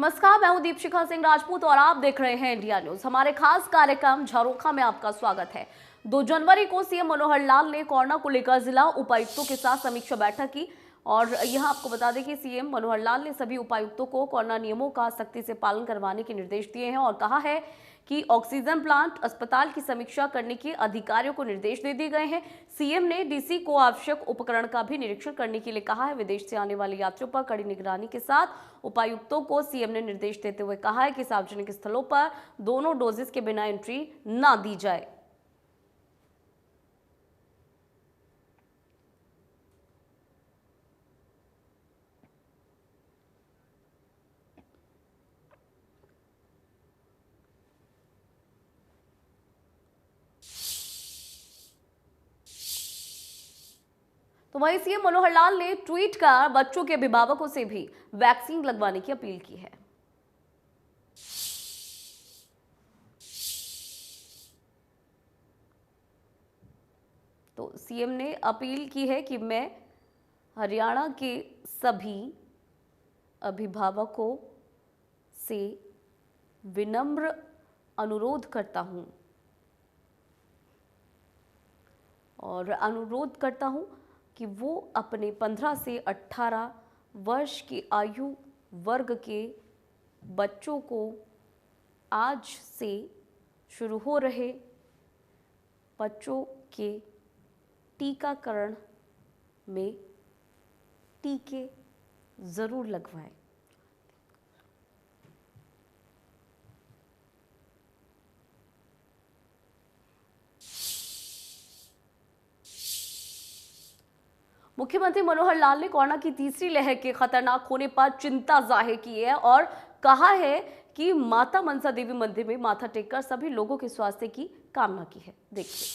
नमस्कार, मैं हूं दीपशिखा सिंह राजपूत और आप देख रहे हैं इंडिया न्यूज। हमारे खास कार्यक्रम झरोखा में आपका स्वागत है। 2 जनवरी को सीएम मनोहर लाल ने कोरोना को लेकर जिला उपायुक्तों के साथ समीक्षा बैठक की और यहां आपको बता दें कि सीएम मनोहर लाल ने सभी उपायुक्तों को कोरोना नियमों का सख्ती से पालन करवाने के निर्देश दिए हैं और कहा है कि ऑक्सीजन प्लांट, अस्पताल की समीक्षा करने के अधिकारियों को निर्देश दे दिए गए हैं। सीएम ने डीसी को आवश्यक उपकरण का भी निरीक्षण करने के लिए कहा है। विदेश से आने वाले यात्रियों पर कड़ी निगरानी के साथ उपायुक्तों को सीएम ने निर्देश देते हुए कहा है कि सार्वजनिक स्थलों पर दोनों डोजेस के बिना एंट्री ना दी जाए। तो वहीं सीएम मनोहर लाल ने ट्वीट कर बच्चों के अभिभावकों से भी वैक्सीन लगवाने की अपील की है। तो सीएम ने अपील की है कि मैं हरियाणा के सभी अभिभावकों से विनम्र अनुरोध करता हूं कि वो अपने 15 से 18 वर्ष की आयु वर्ग के बच्चों को आज से शुरू हो रहे बच्चों के टीकाकरण में टीके जरूर लगवाएं। मुख्यमंत्री मनोहर लाल ने कोरोना की तीसरी लहर के खतरनाक होने पर चिंता जाहिर की है और कहा है कि माता मनसा देवी मंदिर में माथा टेककर सभी लोगों के स्वास्थ्य की कामना की है। देखिए,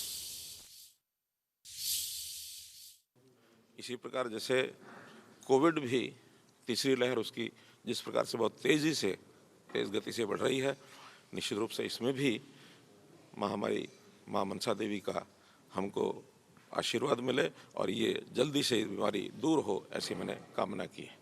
इसी प्रकार जैसे कोविड भी तीसरी लहर उसकी जिस प्रकार से बहुत तेज गति से बढ़ रही है, निश्चित रूप से इसमें भी महामारी मां मनसा देवी का हमको आशीर्वाद मिले और ये जल्दी से बीमारी दूर हो, ऐसी मैंने कामना की है।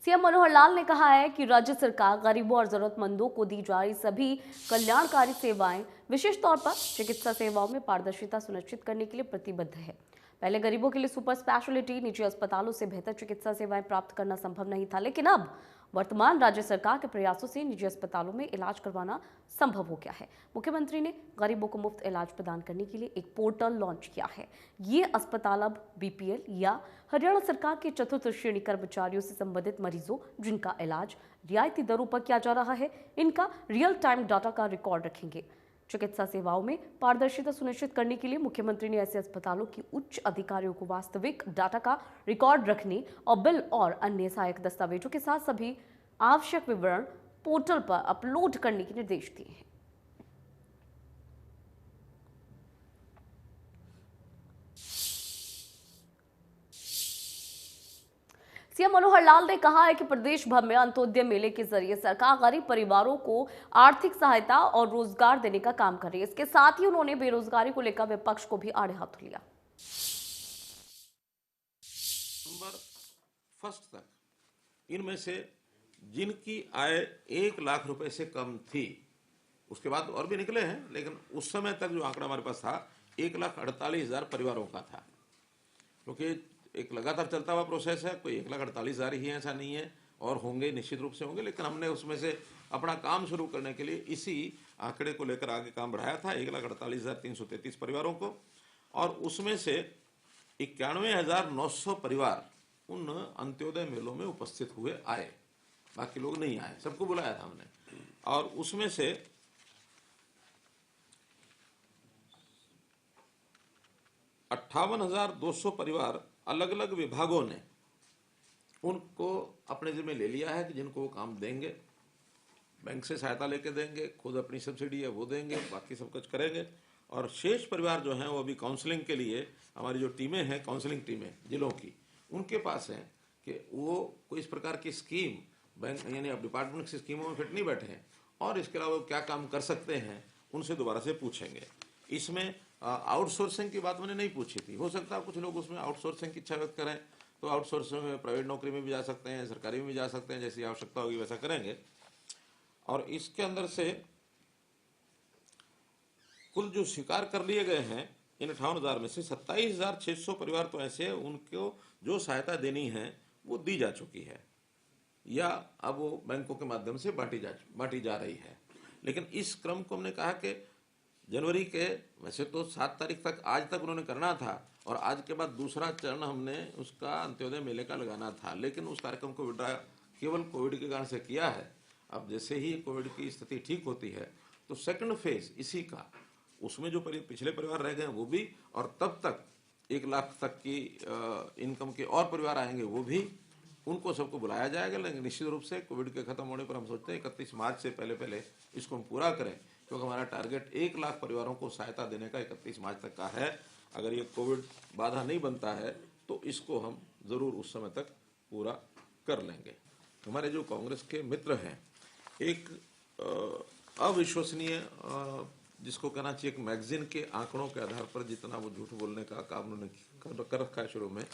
सीएम मनोहर लाल ने कहा है कि राज्य सरकार गरीबों और जरूरतमंदों को दी जा रही सभी कल्याणकारी सेवाएं, विशेष तौर पर चिकित्सा सेवाओं में पारदर्शिता सुनिश्चित करने के लिए प्रतिबद्ध है। पहले गरीबों के लिए सुपर स्पेशलिटी निजी अस्पतालों से बेहतर चिकित्सा सेवाएं प्राप्त करना संभव नहीं था, लेकिन अब वर्तमान राज्य सरकार के प्रयासों से निजी अस्पतालों में इलाज करवाना संभव हो गया है। मुख्यमंत्री ने गरीबों को मुफ्त इलाज प्रदान करने के लिए एक पोर्टल लॉन्च किया है। ये अस्पताल अब बीपीएल या हरियाणा सरकार के चतुर्थ श्रेणी कर्मचारियों से संबंधित मरीजों जिनका इलाज रियायती दरों पर किया जा रहा है, इनका रियल टाइम डाटा का रिकॉर्ड रखेंगे। चिकित्सा सेवाओं में पारदर्शिता सुनिश्चित करने के लिए मुख्यमंत्री ने ऐसे अस्पतालों के उच्च अधिकारियों को वास्तविक डाटा का रिकॉर्ड रखने और बिल और अन्य सहायक दस्तावेजों के साथ सभी आवश्यक विवरण पोर्टल पर अपलोड करने के निर्देश दिए हैं। सीएम मनोहर लाल ने कहा है कि प्रदेश भर में अंत्योदय मेले के जरिए सरकार गरीब परिवारों को आर्थिक सहायता और रोजगार देने का काम कर रही है। इसके साथ ही उन्होंने बेरोजगारी को लेकर विपक्ष को भी आड़े हाथों लिया। नंबर फर्स्ट तक इनमें से जिनकी आय 1 लाख रुपए से कम थी, उसके बाद और भी निकले हैं, लेकिन उस समय तक जो आंकड़ा हमारे पास था 1,48,000 परिवारों का था, क्योंकि एक लगातार चलता हुआ प्रोसेस है। कोई 1,48,000 ही है ऐसा नहीं है, और होंगे, निश्चित रूप से होंगे, लेकिन हमने उसमें से अपना काम शुरू करने के लिए इसी आंकड़े को लेकर आगे काम बढ़ाया था 1,48,333 परिवारों को, और उसमें से 91,900 परिवार उन अंत्योदय मेलों में उपस्थित हुए आए, बाकी लोग नहीं आए, सबको बुलाया था हमने। और उसमें से 58,200 परिवार अलग अलग विभागों ने उनको अपने जिम्मे ले लिया है कि जिनको वो काम देंगे, बैंक से सहायता लेके देंगे, खुद अपनी सब्सिडी है वो देंगे, बाकी सब कुछ करेंगे। और शेष परिवार जो हैं वो अभी काउंसलिंग के लिए हमारी जो टीमें हैं, काउंसलिंग टीमें जिलों की, उनके पास हैं कि वो कोई इस प्रकार की स्कीम बैंक यानी अब डिपार्टमेंट की स्कीमों में फिट नहीं बैठे हैं, और इसके अलावा क्या काम कर सकते हैं उनसे दोबारा से पूछेंगे। इसमें आउटसोर्सिंग की बात मैंने नहीं पूछी थी, हो सकता है कुछ लोग उसमें आउटसोर्सिंग की इच्छा व्यक्त करें, तो आउटसोर्सिंग में प्राइवेट नौकरी में भी जा सकते हैं, सरकारी में भी जा सकते हैं, जैसी आवश्यकता होगी वैसा करेंगे। और इसके अंदर से कुल जो स्वीकार कर लिए गए हैं इन 58,000 में से 27,600 परिवार तो ऐसे हैं उनको जो सहायता देनी है वो दी जा चुकी है या अब वो बैंकों के माध्यम से बांटी जा रही है। लेकिन इस क्रम को हमने कहा कि जनवरी के वैसे तो 7 तारीख तक आज तक उन्होंने करना था और आज के बाद दूसरा चरण हमने उसका अंत्योदय मेले का लगाना था, लेकिन उस कार्यक्रम को विड्रा केवल कोविड के कारण से किया है। अब जैसे ही कोविड की स्थिति ठीक होती है तो सेकंड फेज इसी का, उसमें जो पिछले परिवार रह गए वो भी, और तब तक 1 लाख तक की इनकम के और परिवार आएंगे वो भी, उनको सबको बुलाया जाएगा। लेकिन निश्चित रूप से कोविड के खत्म होने पर हम सोचते हैं 31 मार्च से पहले इसको हम पूरा करें, क्योंकि हमारा टारगेट 1 लाख परिवारों को सहायता देने का 31 मार्च तक का है। अगर ये कोविड बाधा नहीं बनता है तो इसको हम जरूर उस समय तक पूरा कर लेंगे। हमारे जो कांग्रेस के मित्र हैं, एक अविश्वसनीय जिसको कहना चाहिए एक मैगजीन के आंकड़ों के आधार पर जितना वो झूठ बोलने का काम उन्होंने कर रखा है शुरू में,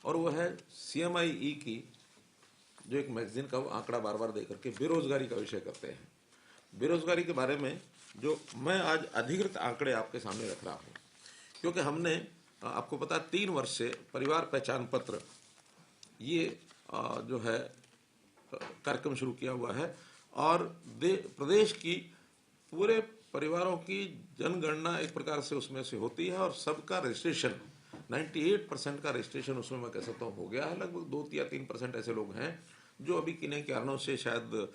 और वो है CMIE की जो एक मैगजीन का वो आंकड़ा बार बार देकर के बेरोजगारी का विषय करते हैं। बेरोजगारी के बारे में जो मैं आज अधिकृत आंकड़े आपके सामने रख रहा हूँ, क्योंकि हमने आपको पता 3 वर्ष से परिवार पहचान पत्र ये जो है कार्यक्रम शुरू किया हुआ है और प्रदेश की पूरे परिवारों की जनगणना एक प्रकार से उसमें से होती है और सबका रजिस्ट्रेशन 98% का रजिस्ट्रेशन उसमें मैं कह सकता हूँ हो गया है। लगभग 2 या 3% ऐसे लोग हैं जो अभी किन्हीं कारणों से शायद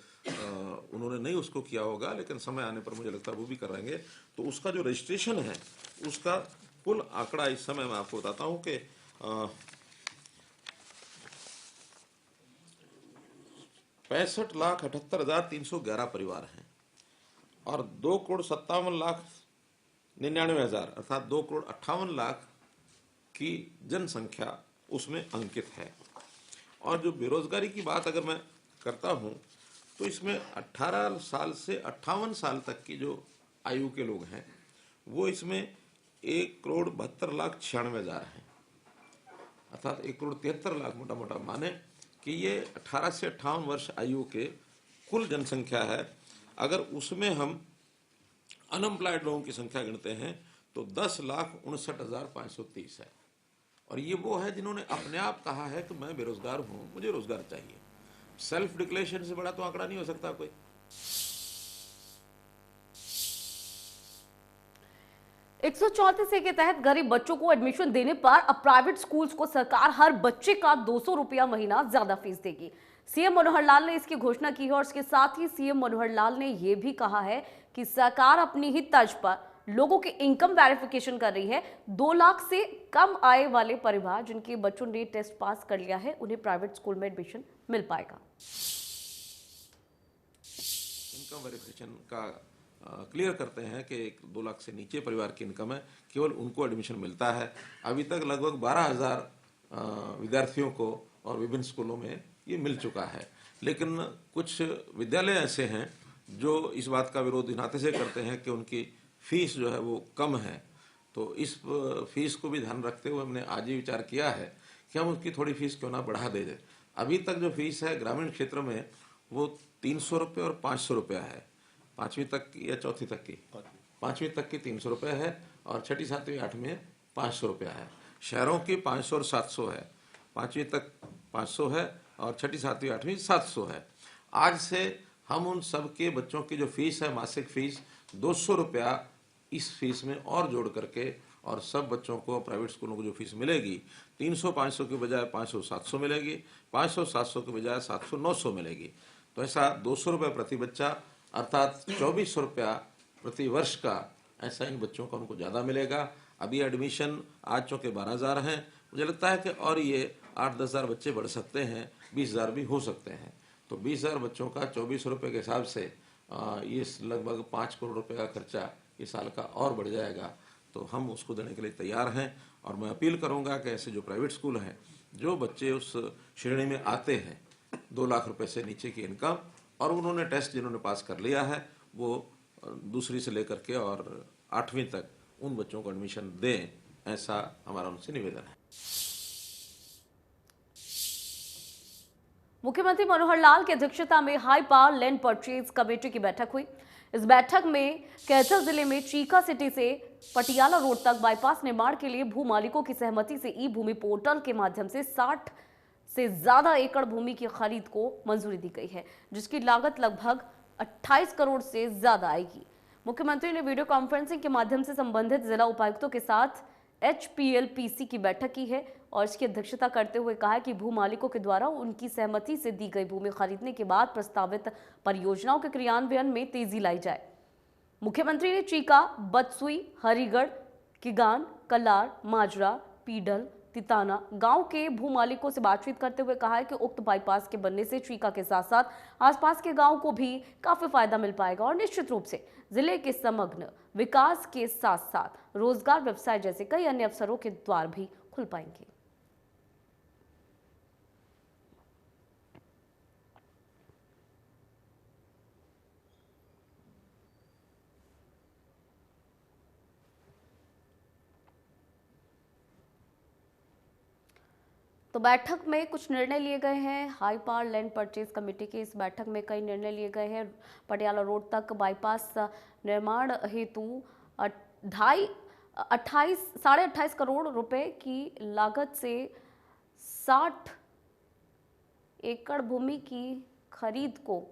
उन्होंने नहीं उसको किया होगा, लेकिन समय आने पर मुझे लगता है वो भी कराएंगे। तो उसका जो रजिस्ट्रेशन है उसका कुल आंकड़ा इस समय मैं आपको बताता हूँ कि 65,78,311 परिवार हैं और 2,57,99,000 अर्थात 2,58,00,000 की जनसंख्या उसमें अंकित है। और जो बेरोजगारी की बात अगर मैं करता हूं तो इसमें 18 साल से 58 साल तक की जो आयु के लोग हैं वो इसमें 1,72,96,000 हैं, अर्थात 1,73,00,000 मोटा मोटा माने कि ये 18 से 58 वर्ष आयु के कुल जनसंख्या है। अगर उसमें हम अनएम्प्लॉयड लोगों की संख्या गिनते हैं तो 10,59,530 है। और ये वो है जिन्होंने अपने आप कहा है कि मैं बेरोजगार हूं, मुझे रोजगार चाहिए। सेल्फ डिक्लेरेशन से बड़ा तो आंकड़ा नहीं हो सकता कोई। 134 ए के तहत गरीब बच्चों को एडमिशन देने पर अब प्राइवेट स्कूल्स को सरकार हर बच्चे का 200 रुपया महीना ज्यादा फीस देगी। सीएम मनोहर लाल ने इसकी घोषणा की है और इसके साथ ही सीएम मनोहर लाल ने यह भी कहा है कि सरकार अपनी ही तर्ज पर लोगों के इनकम वेरिफिकेशन कर रही है। 2 लाख से कम आय वाले परिवार जिनके बच्चों ने टेस्ट पास कर लिया है उन्हें प्राइवेट स्कूल में एडमिशन मिल पाएगा। इनकम वेरिफिकेशन का क्लियर करते हैं कि 2 लाख से नीचे परिवार की इनकम है, केवल उनको एडमिशन मिलता है। अभी तक लगभग 12,000 विद्यार्थियों को और विभिन्न स्कूलों में ये मिल चुका है। लेकिन कुछ विद्यालय ऐसे हैं जो इस बात का विरोध नाते से करते हैं कि उनकी फीस जो है वो कम है। तो इस फीस को भी ध्यान रखते हुए हमने आज ही विचार किया है कि हम उसकी थोड़ी फीस क्यों ना बढ़ा दें। अभी तक जो फीस है ग्रामीण क्षेत्र में वो 300 रुपये और 500 रुपया है, 5वीं तक की या चौथी तक की, 5वीं तक की 300 रुपये है और 6ठी 7वीं 8वीं में 500 रुपया है। शहरों की 500 और 700 है, 5वीं तक 500 है और 6ठी 7वीं 8वीं 700 है। आज से हम उन सब के बच्चों की जो फीस है मासिक फीस 200 रुपया इस फीस में और जोड़ करके और सब बच्चों को प्राइवेट स्कूलों को जो फीस मिलेगी 300-500 के बजाय 500-700 मिलेगी, 500-700 के बजाय 700-900 मिलेगी। तो ऐसा 200 रुपये प्रति बच्चा अर्थात 2400 रुपया प्रति वर्ष का ऐसा इन बच्चों का उनको ज़्यादा मिलेगा। अभी एडमिशन आज चूँकि 12,000 हैं, मुझे लगता है कि और ये 8-10,000 बच्चे बढ़ सकते हैं, 20,000 भी हो सकते हैं। तो 20,000 बच्चों का 2400 रुपये के हिसाब से ये लगभग 5 करोड़ रुपये का खर्चा इस साल का और बढ़ जाएगा। तो हम उसको देने के लिए तैयार हैं और मैं अपील करूंगा कि ऐसे जो प्राइवेट स्कूल हैं, जो बच्चे उस श्रेणी में आते हैं 2 लाख रुपए से नीचे की इनकम और उन्होंने टेस्ट जिन्होंने पास कर लिया है वो दूसरी से लेकर के और 8वीं तक उन बच्चों को एडमिशन दें, ऐसा हमारा उनसे निवेदन है। मुख्यमंत्री मनोहर लाल की अध्यक्षता में high power land purchase committee की बैठक हुई। इस बैठक में कैथल जिले में चीका सिटी से पटियाला रोड तक बाईपास निर्माण के लिए भू मालिकों की सहमति से ई भूमि पोर्टल के माध्यम से 60 से ज्यादा एकड़ भूमि की खरीद को मंजूरी दी गई है, जिसकी लागत लगभग 28 करोड़ से ज्यादा आएगी। मुख्यमंत्री ने वीडियो कॉन्फ्रेंसिंग के माध्यम से संबंधित जिला उपायुक्तों के साथ HPLPC की बैठक की है और इसकी अध्यक्षता करते हुए कहा है कि भू मालिकों के द्वारा उनकी सहमति से दी गई भूमि खरीदने के बाद प्रस्तावित परियोजनाओं के क्रियान्वयन में तेजी लाई जाए। मुख्यमंत्री ने चीका, बतसुई, हरिगढ़, किगान, कलार, माजरा, पीडल, तिताना गांव के भू मालिकों से बातचीत करते हुए कहा है कि उक्त बाईपास के बनने से चीका के साथ साथ आसपास के गांव को भी काफी फायदा मिल पाएगा और निश्चित रूप से जिले के समग्र विकास के साथ साथ रोजगार, व्यवसाय जैसे कई अन्य अवसरों के द्वार भी खुल पाएंगे। तो बैठक में कुछ निर्णय लिए गए हैं। High power land purchase committee की इस बैठक में कई निर्णय लिए गए हैं। पटियाला रोड तक बाईपास निर्माण हेतु 28.5 करोड़ रुपए की लागत से 60 एकड़ भूमि की खरीद को,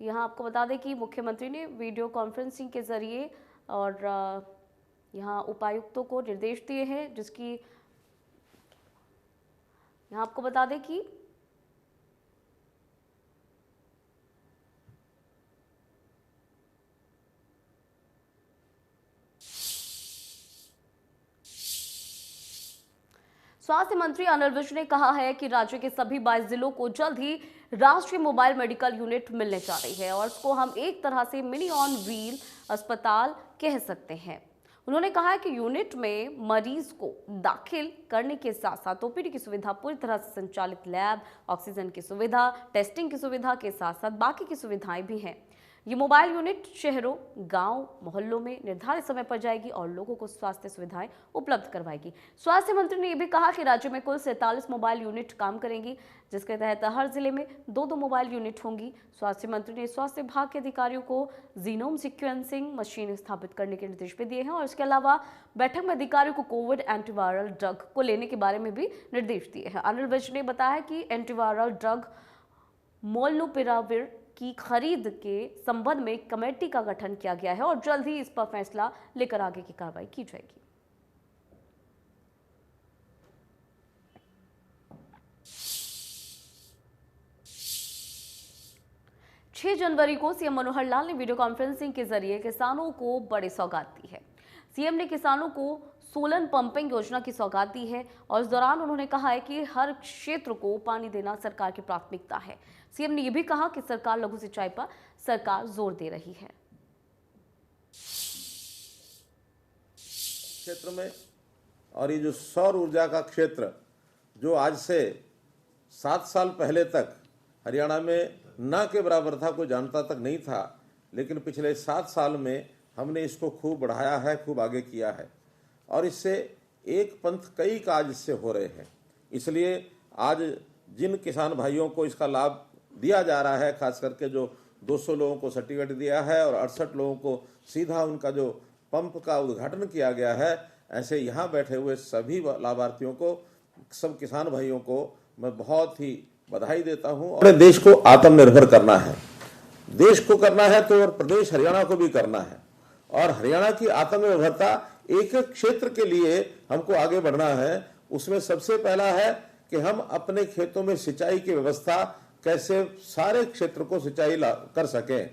यहाँ आपको बता दें कि मुख्यमंत्री ने वीडियो कॉन्फ्रेंसिंग के जरिए और यहाँ उपायुक्तों को निर्देश दिए हैं, जिसकी यहाँ आपको बता दें कि स्वास्थ्य मंत्री अनिल विज ने कहा है कि राज्य के सभी 22 जिलों को जल्द ही राष्ट्रीय मोबाइल मेडिकल यूनिट मिलने जा रही है और इसको हम एक तरह से मिनी ऑन व्हील अस्पताल कह सकते हैं। उन्होंने कहा है कि यूनिट में मरीज को दाखिल करने के साथ साथ ओपीडी की सुविधा, पूरी तरह से संचालित लैब, ऑक्सीजन की सुविधा, टेस्टिंग की सुविधा के साथ साथ बाकी की सुविधाएं भी हैं। ये मोबाइल यूनिट शहरों, गांव, मोहल्लों में निर्धारित समय पर जाएगी और लोगों को स्वास्थ्य सुविधाएं उपलब्ध करवाएगी। स्वास्थ्य मंत्री ने यह भी कहा कि राज्य में कुल 47 मोबाइल यूनिट काम करेंगी, जिसके तहत हर जिले में 2-2 मोबाइल यूनिट होंगी। स्वास्थ्य मंत्री ने स्वास्थ्य विभाग के अधिकारियों को जीनोम सीक्वेंसिंग मशीन स्थापित करने के निर्देश भी दिए हैं और इसके अलावा बैठक में अधिकारियों को कोविड एंटीवायरल ड्रग को लेने के बारे में भी निर्देश दिए हैं। अनिल विज ने बताया कि एंटीवायरल ड्रग मोलनुपिराविर की खरीद के संबंध में कमेटी का गठन किया गया है और जल्द ही इस पर फैसला लेकर आगे की कार्रवाई की जाएगी। छह जनवरी को सीएम मनोहर लाल ने वीडियो कॉन्फ्रेंसिंग के जरिए किसानों को बड़ी सौगात दी है। सीएम ने किसानों को सोलर पंपिंग योजना की सौगात दी है और इस दौरान उन्होंने कहा है कि हर क्षेत्र को पानी देना सरकार की प्राथमिकता है। सीएम ने यह भी कहा कि सरकार लघु सिंचाई पर सरकार जोर दे रही है। क्षेत्र में और ये जो सौर ऊर्जा का क्षेत्र जो आज से 7 साल पहले तक हरियाणा में ना के बराबर था, कोई जानता तक नहीं था, लेकिन पिछले 7 साल में हमने इसको खूब बढ़ाया है, खूब आगे किया है और इससे एक पंथ कई काज इससे हो रहे हैं। इसलिए आज जिन किसान भाइयों को इसका लाभ दिया जा रहा है, खास करके जो 200 लोगों को सर्टिफिकेट दिया है और 68 लोगों को सीधा उनका जो पंप का उद्घाटन किया गया है, ऐसे यहाँ बैठे हुए सभी लाभार्थियों को, सब किसान भाइयों को मैं बहुत ही बधाई देता हूँ। अपने देश को आत्मनिर्भर करना है, देश को करना है तो और प्रदेश हरियाणा को भी करना है और हरियाणा की आत्मनिर्भरता एक एक क्षेत्र के लिए हमको आगे बढ़ना है। उसमें सबसे पहला है कि हम अपने खेतों में सिंचाई की व्यवस्था कैसे सारे क्षेत्र को सिंचाई कर सकें।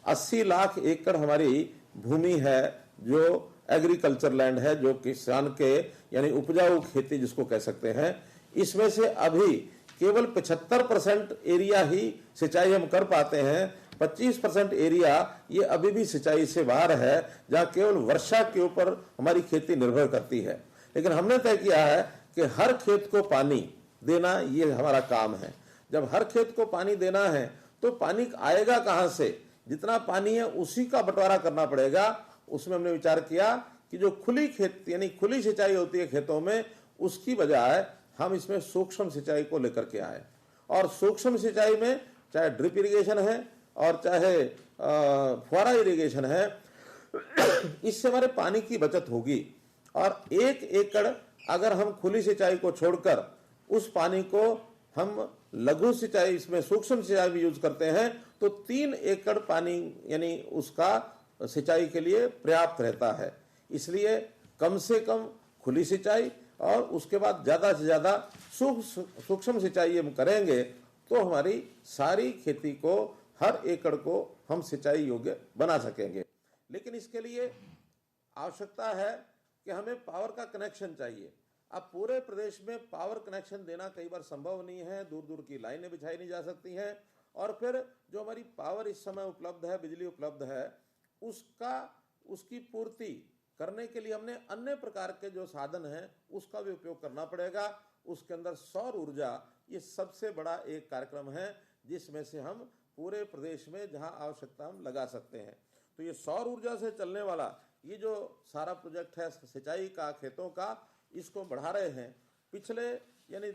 80 लाख एकड़ हमारी भूमि है जो एग्रीकल्चर लैंड है, जो किसान के यानी उपजाऊ खेती जिसको कह सकते हैं। इसमें से अभी केवल 75% एरिया ही सिंचाई हम कर पाते हैं, 25% एरिया ये अभी भी सिंचाई से बाहर है, जहाँ केवल वर्षा के ऊपर हमारी खेती निर्भर करती है। लेकिन हमने तय किया है कि हर खेत को पानी देना ये हमारा काम है। जब हर खेत को पानी देना है तो पानी आएगा कहाँ से? जितना पानी है उसी का बंटवारा करना पड़ेगा। उसमें हमने विचार किया कि जो खुली खेत यानी खुली सिंचाई होती है खेतों में, उसकी बजाय हम इसमें सूक्ष्म सिंचाई को लेकर के आए और सूक्ष्म सिंचाई में चाहे ड्रिप इरिगेशन है और चाहे फुहारा इरिगेशन है, इससे हमारे पानी की बचत होगी। और 1 एकड़ अगर हम खुली सिंचाई को छोड़कर उस पानी को हम लघु सिंचाई, इसमें सूक्ष्म सिंचाई भी यूज करते हैं, तो 3 एकड़ पानी यानी उसका सिंचाई के लिए पर्याप्त रहता है। इसलिए कम से कम खुली सिंचाई और उसके बाद ज्यादा से ज्यादा सूक्ष्म सिंचाई हम करेंगे तो हमारी सारी खेती को, हर एकड़ को हम सिंचाई योग्य बना सकेंगे। लेकिन इसके लिए आवश्यकता है कि हमें पावर का कनेक्शन चाहिए। अब पूरे प्रदेश में पावर कनेक्शन देना कई बार संभव नहीं है, दूर दूर की लाइनें बिछाई नहीं जा सकती हैं, और फिर जो हमारी पावर इस समय उपलब्ध है, बिजली उपलब्ध है, उसकी पूर्ति करने के लिए हमने अन्य प्रकार के जो साधन हैं उसका भी उपयोग करना पड़ेगा। उसके अंदर सौर ऊर्जा ये सबसे बड़ा एक कार्यक्रम है जिसमें से हम पूरे प्रदेश में जहां आवश्यकता हम लगा सकते हैं। तो ये सौर ऊर्जा से चलने वाला ये जो सारा प्रोजेक्ट है सिंचाई का, खेतों का, इसको बढ़ा रहे हैं। पिछले यानी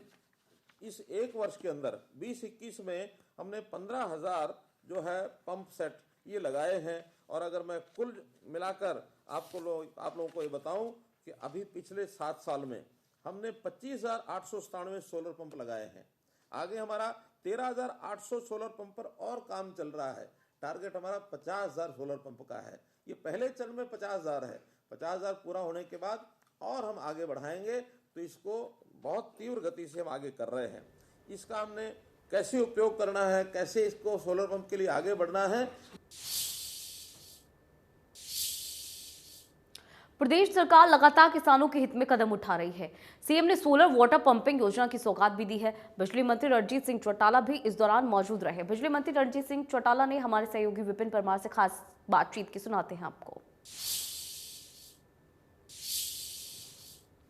इस 1 वर्ष के अंदर 2021 में हमने 15,000 जो है पंप सेट ये लगाए हैं। और अगर मैं कुल मिलाकर आप लोगों को ये बताऊं कि अभी पिछले 7 साल में हमने 25,897 सोलर पंप लगाए हैं। आगे हमारा 13,800 सोलर पंप पर और काम चल रहा है। टारगेट हमारा 50,000 सोलर पंप का है। ये पहले चरण में 50,000 है। 50,000 पूरा होने के बाद और हम आगे बढ़ाएंगे, तो इसको बहुत तीव्र गति से हम आगे कर रहे हैं। इसका हमने कैसे उपयोग करना है, कैसे इसको सोलर पंप के लिए आगे बढ़ना है। प्रदेश सरकार लगातार किसानों के हित में कदम उठा रही है। सीएम ने सोलर वाटर पंपिंग योजना की सौगात भी दी है। बिजली मंत्री रणजीत सिंह चौटाला भी इस दौरान मौजूद रहे। बिजली मंत्री रणजीत सिंह चौटाला ने हमारे सहयोगी विपिन परमार से खास बातचीत की, सुनाते हैं आपको।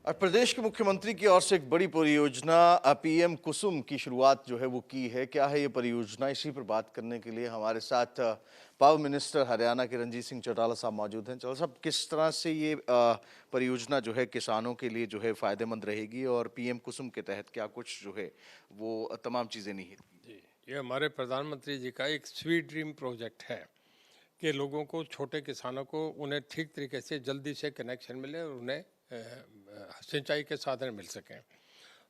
और प्रदेश के मुख्यमंत्री की ओर से एक बड़ी परियोजना पीएम कुसुम की शुरुआत जो है वो की है। क्या है ये परियोजना, इसी पर बात करने के लिए हमारे साथ पावर मिनिस्टर हरियाणा के रणजीत सिंह चौटाला साहब मौजूद हैं। चौटाला साहब, किस तरह से ये परियोजना जो है किसानों के लिए जो है फायदेमंद रहेगी और पीएम कुसुम के तहत क्या कुछ जो है वो तमाम चीज़ें निहित की? जी, ये हमारे प्रधानमंत्री जी का एक स्वीट ड्रीम प्रोजेक्ट है कि लोगों को, छोटे किसानों को, उन्हें ठीक तरीके से जल्दी से कनेक्शन मिले और उन्हें सिंचाई के साधन मिल सकें।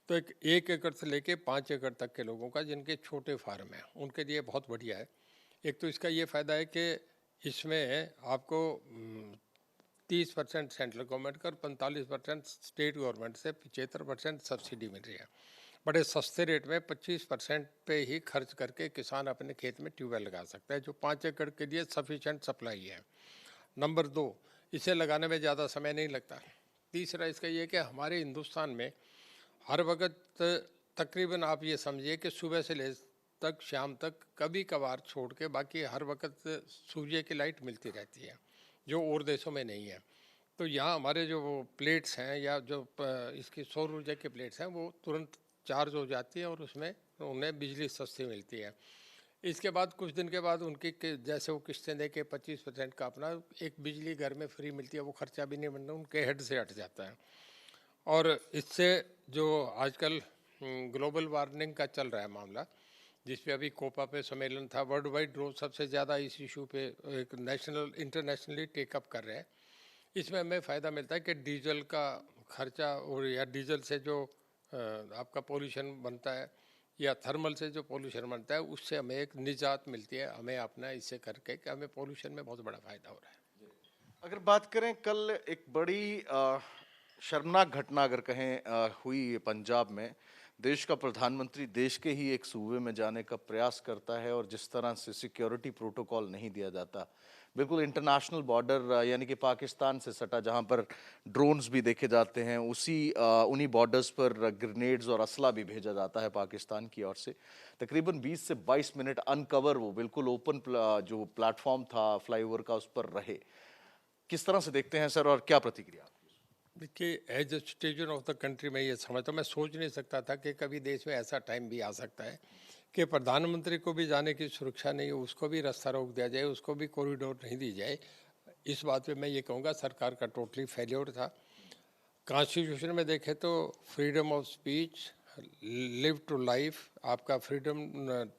तो 1 एकड़ से लेके 5 एकड़ तक के लोगों का जिनके छोटे फार्म हैं उनके लिए बहुत बढ़िया है। एक तो इसका ये फ़ायदा है कि इसमें आपको 30% सेंट्रल गवर्नमेंट का और 45% स्टेट गवर्नमेंट से 75% सब्सिडी मिल रही है। बड़े सस्ते रेट में 25% पे ही खर्च करके किसान अपने खेत में ट्यूबवेल लगा सकता है, जो 5 एकड़ के लिए सफिशेंट सप्लाई है। नंबर 2, इसे लगाने में ज़्यादा समय नहीं लगता। तीसरा इसका ये कि हमारे हिंदुस्तान में हर वक्त तकरीबन आप ये समझिए कि सुबह से ले तक शाम तक कभी कभार छोड़ के बाकी हर वक्त सूर्य की लाइट मिलती रहती है, जो और देशों में नहीं है। तो यहाँ हमारे जो वो प्लेट्स हैं या जो इसकी सौर ऊर्जा के प्लेट्स हैं वो तुरंत चार्ज हो जाती है और उसमें उन्हें बिजली सस्ती मिलती है। इसके बाद कुछ दिन के बाद उनकी जैसे वो किस्तें दे के 25% का अपना एक बिजली घर में फ्री मिलती है, वो खर्चा भी नहीं बनता, उनके हेड से हट जाता है। और इससे जो आजकल ग्लोबल वार्मिंग का चल रहा है मामला, जिस पे अभी कोपा पे सम्मेलन था, वर्ल्ड वाइड ग्रोथ सबसे ज़्यादा इस इशू पे एक इंटरनेशनली टेकअप कर रहे हैं। इसमें हमें फ़ायदा मिलता है कि डीजल का खर्चा और या डीजल से जो आपका पोल्यूशन बनता है या थर्मल से जो पोल्यूशन बनता है, उससे हमें एक निजात मिलती है। हमें अपना इससे करके कि हमें पोल्यूशन में बहुत बड़ा फ़ायदा हो रहा है। अगर बात करें, कल एक बड़ी शर्मनाक घटना अगर कहें हुई पंजाब में। देश का प्रधानमंत्री देश के ही एक सूबे में जाने का प्रयास करता है और जिस तरह से सिक्योरिटी प्रोटोकॉल नहीं दिया जाता, बिल्कुल इंटरनेशनल बॉर्डर यानी कि पाकिस्तान से सटा, जहां पर ड्रोन्स भी देखे जाते हैं, उन्हीं बॉर्डर्स पर ग्रेनेड्स और असला भी भेजा जाता है पाकिस्तान की ओर से। तकरीबन 20 से 22 मिनट अनकवर, वो बिल्कुल ओपन जो प्लेटफॉर्म था फ्लाईओवर का, उस पर रहे। किस तरह से देखते हैं सर, और क्या प्रतिक्रिया? देखिए, as a citizen of the country में ये समझता हूँ, मैं सोच नहीं सकता था कि कभी देश में ऐसा टाइम भी आ सकता है कि प्रधानमंत्री को भी जाने की सुरक्षा नहीं हो, उसको भी रास्ता रोक दिया जाए, उसको भी कॉरिडोर नहीं दी जाए। इस बात पे मैं ये कहूँगा सरकार का टोटली फेल्योर था। कॉन्स्टिट्यूशन में देखें तो freedom of speech, live to life, आपका freedom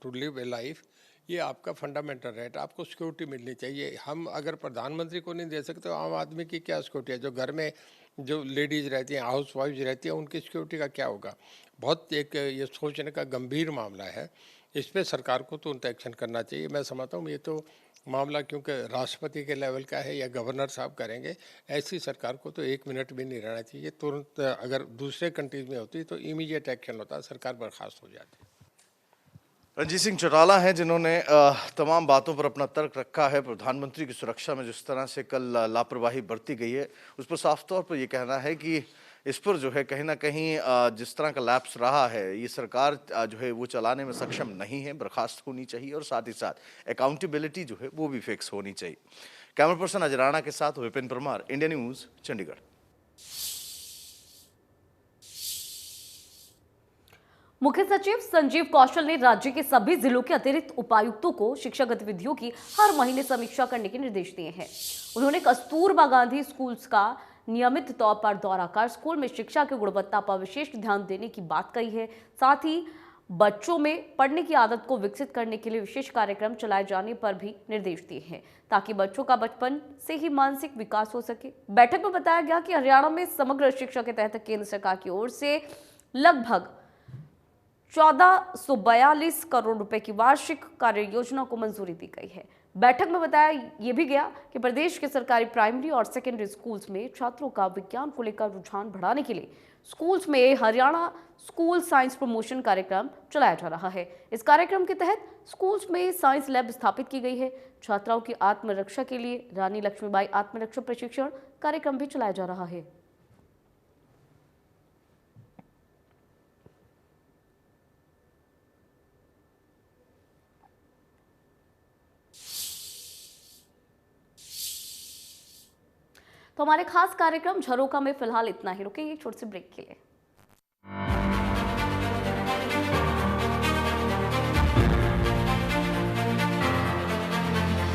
to live a life, ये आपका फंडामेंटल राइट, आपको सिक्योरिटी मिलनी चाहिए। हम अगर प्रधानमंत्री को नहीं दे सकते तो आम आदमी की क्या सिक्योरिटी है? जो घर में जो लेडीज़ रहती हैं, हाउस वाइफ रहती हैं, उनकी सिक्योरिटी का क्या होगा? बहुत एक ये सोचने का गंभीर मामला है। इस पे सरकार को तुरंत एक्शन करना चाहिए। मैं समझता हूँ ये तो मामला क्योंकि राष्ट्रपति के लेवल का है या गवर्नर साहब करेंगे, ऐसी सरकार को तो 1 मिनट भी नहीं रहना चाहिए। तुरंत अगर दूसरे कंट्रीज में होती तो इमीडिएट एक्शन होता, सरकार बर्खास्त हो जाती। रणजीत सिंह चौटाला हैं जिन्होंने तमाम बातों पर अपना तर्क रखा है। प्रधानमंत्री की सुरक्षा में जिस तरह से कल लापरवाही बरती गई है, उस पर साफ तौर पर ये कहना है कि इस पर जो है कहीं ना कहीं जिस तरह का लैप्स रहा है, ये सरकार जो है वो चलाने में सक्षम नहीं है, बर्खास्त होनी चाहिए और साथ ही साथ अकाउंटेबिलिटी जो है वो भी फिक्स होनी चाहिए। कैमरा पर्सन अजय राणा के साथ विपिन परमार, इंडिया न्यूज, चंडीगढ़। मुख्य सचिव संजीव कौशल ने राज्य के सभी जिलों के अतिरिक्त उपायुक्तों को शिक्षा गतिविधियों की हर महीने समीक्षा करने के निर्देश दिए हैं। उन्होंने कस्तूरबा गांधी स्कूल्स का नियमित तौर पर दौरा कर स्कूल में शिक्षा की गुणवत्ता पर विशेष ध्यान देने की बात कही है। साथ ही बच्चों में पढ़ने की आदत को विकसित करने के लिए विशेष कार्यक्रम चलाए जाने पर भी निर्देश दिए हैं, ताकि बच्चों का बचपन से ही मानसिक विकास हो सके। बैठक में बताया गया कि हरियाणा में समग्र शिक्षा के तहत केंद्र सरकार की ओर से लगभग 1442 करोड़ रुपए की वार्षिक कार्य योजना को मंजूरी दी गई है। बैठक में बताया यह भी गया कि प्रदेश के सरकारी प्राइमरी और सेकेंडरी स्कूल्स में छात्रों का विज्ञान को लेकर रुझान बढ़ाने के लिए स्कूल्स में हरियाणा स्कूल साइंस प्रमोशन कार्यक्रम चलाया जा रहा है। इस कार्यक्रम के तहत स्कूल्स में साइंस लैब स्थापित की गई है। छात्राओं की आत्मरक्षा के लिए रानी लक्ष्मीबाई आत्मरक्षा प्रशिक्षण कार्यक्रम भी चलाया जा रहा है। तो हमारे खास कार्यक्रम झरोखा में फिलहाल इतना ही। रुकेंगे एक छोटे से ब्रेक के लिए।